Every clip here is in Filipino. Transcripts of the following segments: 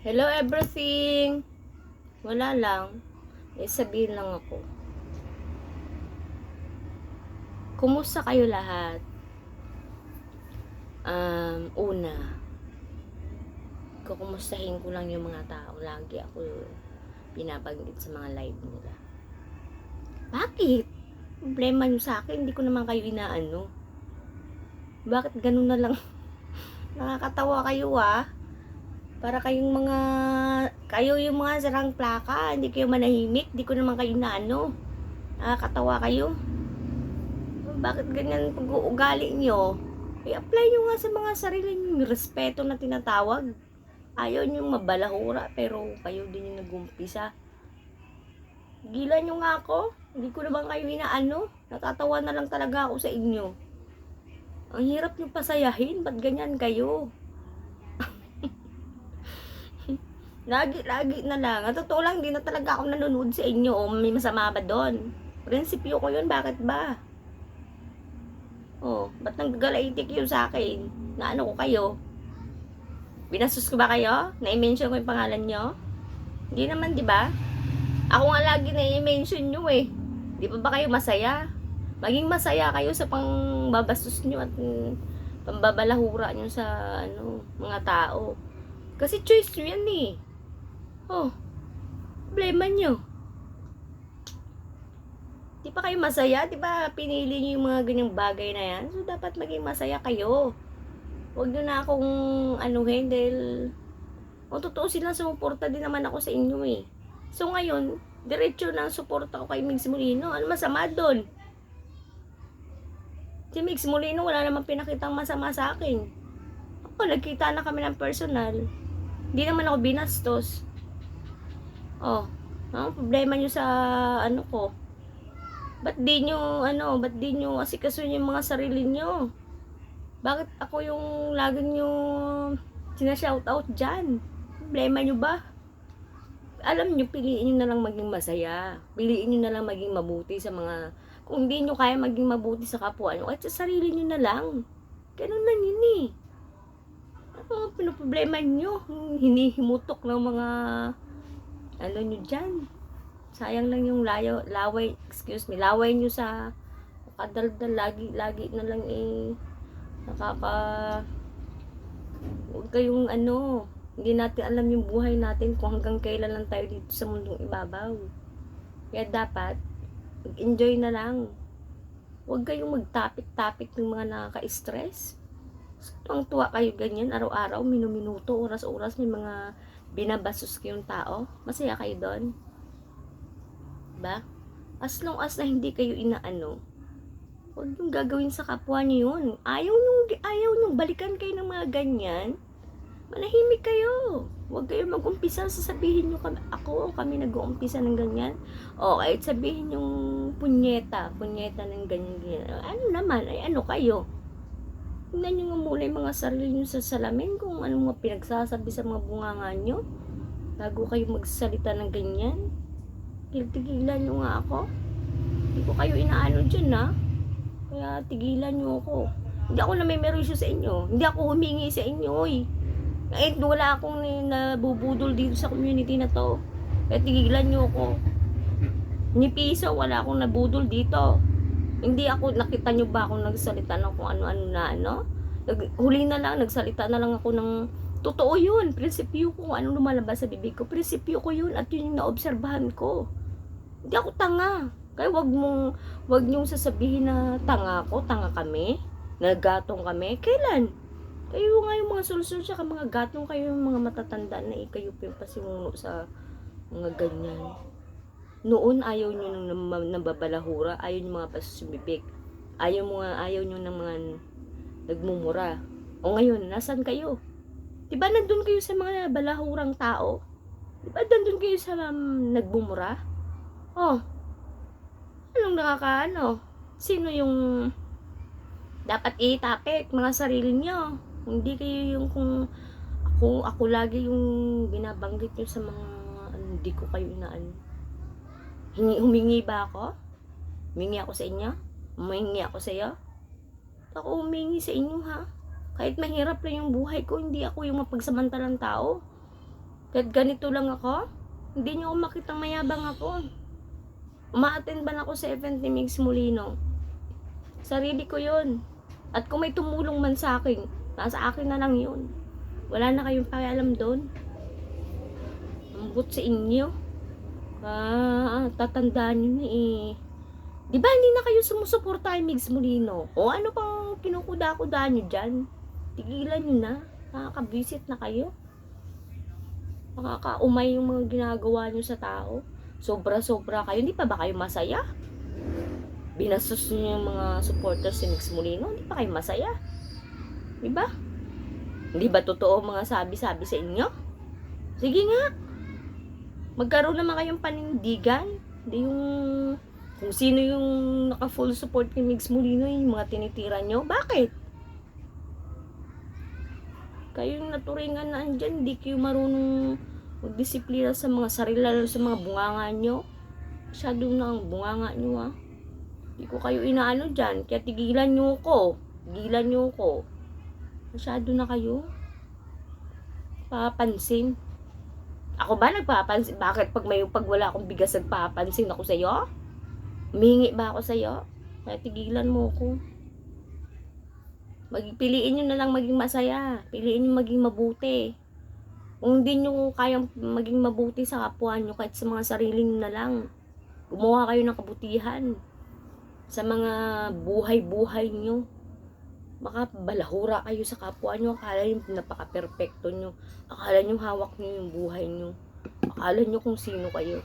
Hello everything! Wala lang. Sabihin lang ako. Kumusta kayo lahat? Una, kukumustahin ko lang yung mga tao. Lagi ako pinabanggit sa mga live nila. Bakit? Problema nyo sa akin, hindi ko naman kayo inaano. Bakit ganun na lang? Nakakatawa kayo Para kayong kayo yung mga sarang plaka, hindi kayo manahimik, hindi ko naman kayo inaano. Nakakatawa kayo. Bakit ganyan pag-uugali nyo? I-apply nyo nga sa mga sarili nyo respeto na tinatawag. Ayaw nyo mabalahura pero kayo din yung nag-umpisa. Gilan nyo nga ako. Hindi ko naman kayo inaano. Natatawa na lang talaga ako sa inyo. Ang hirap nyo pasayahin. Ba't ganyan kayo? Lagi na lang. At totoo lang, hindi na talaga ako nanonood sa inyo. O may masama ba doon? Prinsipyo ko yun. Bakit ba? Ba't nanggagalaiti kayo sa akin? Naano ko kayo? Binastos ko ba kayo? Na-mention ko yung pangalan nyo? Hindi naman, di ba? Ako nga lagi na-mention nyo eh. Di pa ba kayo masaya? Maging masaya kayo sa pangbabastos nyo at pambabalahura nyo sa mga tao. Kasi choice nyo yan eh. Problema nyo. Di pa kayo masaya? Di ba pinili nyo yung mga ganyang bagay na yan? So dapat maging masaya kayo. Huwag nyo na akong anuhin dahil totoo silang sumuporta din naman ako sa inyo eh. So ngayon, diretso na ang suporta ko kay Migs Molino. Ano masama doon? Si Migs Molino wala namang pinakitang masama sa akin. Nagkita na kami ng personal. Hindi naman ako binastos. Ang problema nyo sa ko? Ba't di nyo asikasuhin yung mga sarili nyo? Bakit ako yung lagi nyo sinashoutout dyan? Problema nyo ba? Alam nyo, piliin nyo na lang maging masaya. Piliin nyo na lang maging mabuti sa mga... Kung hindi nyo kaya maging mabuti sa kapwa nyo, kahit sa sarili nyo na lang. Ganun lang yun eh. Ano pinoproblema nyo? Hinihimutok ng mga... nyo dyan. Sayang lang yung laway nyo sa kadaldal. Lagi na lang huwag kayong hindi natin alam yung buhay natin kung hanggang kailan lang tayo dito sa mundong ibabaw. Kaya dapat enjoy na lang. Huwag kayong magtapik-tapik ng mga nakaka-stress. Ang tuwa kayo ganyan araw-araw, minuminuto, oras-oras may mga binabasos kayong tao. Masaya kayo doon. Ba? As long as na hindi kayo inaano, huwag nyung gagawin sa kapwa niyo yun. Ayaw nung balikan kayo ng mga ganyan. Manahimik kayo. Huwag kayo mag-umpisa sasabihin nyo kami nag-uumpisa ng ganyan. Kahit sabihin yung punyeta ng ganyan. Ano naman, ano kayo? Tingnan nyo nga muna yung mga sarili nyo sa salamin kung ano mga pinagsasabi sa mga bunganga nyo. Bago kayo magsalita ng ganyan. Tigilan nyo nga ako. Hindi ko kayo inaano dyan Kaya tigilan nyo ako. Hindi ako namimerwisyo sa inyo. Hindi ako humingi sa inyo wala akong nabubudol dito sa community na to. Kaya tigilan nyo ako. Ni piso wala akong nabudol dito. Hindi ako, nakita nyo ba akong nagsalita ng kung ano-ano na huli na lang, nagsalita na lang ako ng totoo yun. Prinsipyo ko, anong lumalabas sa bibig ko. Prinsipyo ko yun at yun yung naobserbahan ko. Hindi ako tanga. Kaya wag nyong sasabihin na tanga kami, nagatong kami. Kailan? Kayo nga yung mga solusyon sa mga gatong, kayo yung mga matatanda na kayo yung pasimuno sa mga ganyan. Noon ayaw nyo nang nababalahura, ayaw nyo mga pasusubibig. Ayaw nyo ng mga nagmumura. Ngayon, nasan kayo? Diba nandun kayo sa mga balahurang tao? Diba nandun kayo sa nagmumura? Anong Sino yung dapat itapik? Mga sarili nyo. Hindi kayo yung kung ako lagi yung binabanggit nyo sa mga hindi ko kayo inaano. Humingi ba ako? Humingi ako sa inyo? Humingi ako sa iyo? Ako humingi sa inyo Kahit mahirap lang yung buhay ko, hindi ako yung mapagsamantalang tao. Kahit ganito lang ako, hindi nyo ako makitang mayabang ako. Uma-attend ba na ako sa event ni Migs Molino? Sarili ko yun. At kung may tumulong man sa akin, nasa akin na lang yun. Wala na kayong pakialam doon. Ambot sa inyo. Tatandaan nyo na eh. Di ba hindi na kayo sumusuporta kay Migs Molino? O ano pang kinukuda-kuda nyo dyan? Tigilan nyo na. Nakakabisit na kayo. Nakakaumay yung mga ginagawa nyo sa tao. Sobra-sobra kayo. Hindi pa ba kayo masaya? Binastos nyo yung mga supporters si Migs Molino. Hindi pa kayo masaya? Diba? Hindi ba totoo mga sabi-sabi sa inyo? Sige nga. Magkaroon naman kayong panindigan. Hindi yung kung sino yung naka-full support ni Migs Molino, yung mga tinitira nyo. Bakit? Kayo yung naturingan na andyan, hindi kayo marunong magdisiplina sa mga sarili, lalo sa mga bunganga nyo. Masyado na ang bunganga nyo Hindi ko kayo inaano dyan, kaya tigilan nyo ko. Tigilan nyo ko. Masyado na kayo. Papansin. Ako ba nagpapansin? Bakit pag wala akong bigas nagpapansin ako sa'yo? Humingi ba ako sa'yo? Kaya tigilan mo ko. Piliin nyo na lang maging masaya. Piliin nyo maging mabuti. Kung hindi nyo kayang maging mabuti sa kapwa nyo, kahit sa mga sarili nyo na lang, gumawa kayo ng kabutihan sa mga buhay-buhay nyo. Baka balahura kayo sa kapwa nyo. Akala nyo napaka-perfecto nyo. Akala nyo hawak nyo yung buhay nyo. Akala nyo kung sino kayo.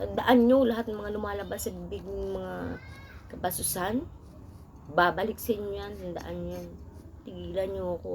Tandaan nyo lahat ng mga lumalabas sa bibig ng mga kabasusan. Babalik sa inyo yan. Tandaan nyo yan. Tigilan nyo ako